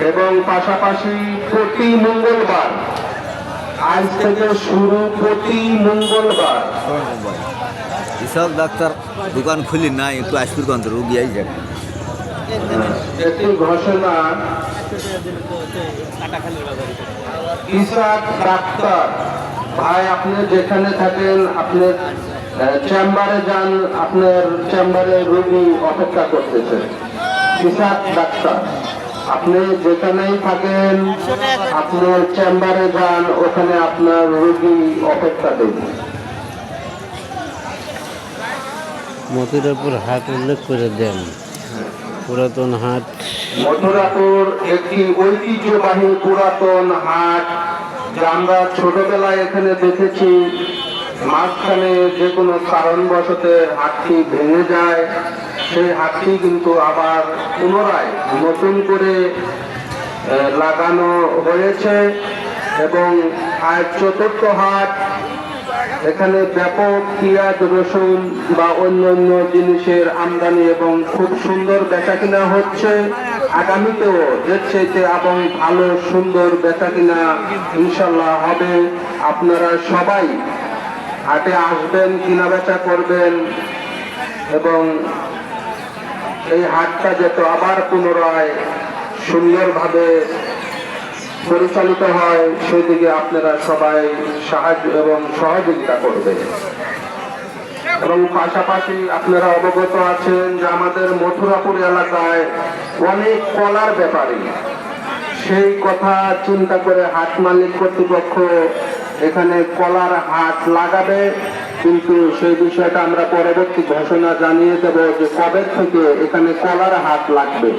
এবং পাশাপাশি প্রতি মঙ্গলবার, আজ থেকে শুরু প্রতি মঙ্গলবার ইসাক ডাক্তার দোকান খুলি না, একটু আসবির গন্ধ রুগী আই যাবে। একটি ঘোষণা, ইসাক ডাক্তার ভাই, আপনি যেখানে থাকেন আপনার চেম্বারে যান, আপনার চেম্বারে রোগী অপেক্ষা করতেছে। ইসাক ডাক্তার, আপনি যেখানেই থাকেন আপনার চেম্বারে যান, ওখানে আপনার রোগী অপেক্ষা দেবে। মথুরাপুর হাট উল্লেখ করে দেন। পুরাতন হাট, মথুরাপুর একটি ঐতিহ্যবাহী পুরাতন হাট, যা আমরা ছোটবেলায় এখানে দেখেছি। মাঝখানে যে কোনো কারণবশত হাটটি ভেঙে যায়, সেই হাটটি কিন্তু আবার পুনরায় নতুন করে লাগানো হয়েছে এবং আজ চতুর্থ হাট। এখানে ব্যাপক পেঁয়াজ, রসুন বা অন্যান্য জিনিসের আমদানি এবং খুব সুন্দর বেচাকিনা হচ্ছে। আগামীতেও এর চাইতে এবং ভালো সুন্দর বেচাকিনা ইনশাল্লাহ হবে। আপনারা সবাই হাটে আসবেন, কিনা বেচা করবেন এবং এই হাটটা যাতে আবার পুনরায় সুন্দরভাবে পরিচালিত হয় সেদিকে আপনারা সবাই সাহায্য এবং সহযোগিতা করবেন। এবং পাশাপাশি আপনারা অবগত আছেন যে আমাদের মথুরাপুর এলাকায় অনেক কলার ব্যাপারী, সেই কথা চিন্তা করে হাট মালিক কর্তৃপক্ষ এখানে কলার হাট লাগাবে, কিন্তু সেই বিষয়টা আমরা পরবর্তী ঘোষণা জানিয়ে দেব যে কবে থেকে এখানে কলার হাট লাগবে।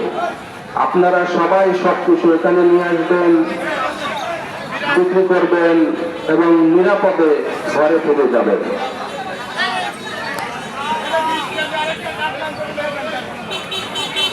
আপনারা সবাই সবকিছু এখানে নিয়ে আসবেন, বিক্রি করবেন এবং নিরাপদে ঘরে ফিরে যাবেন।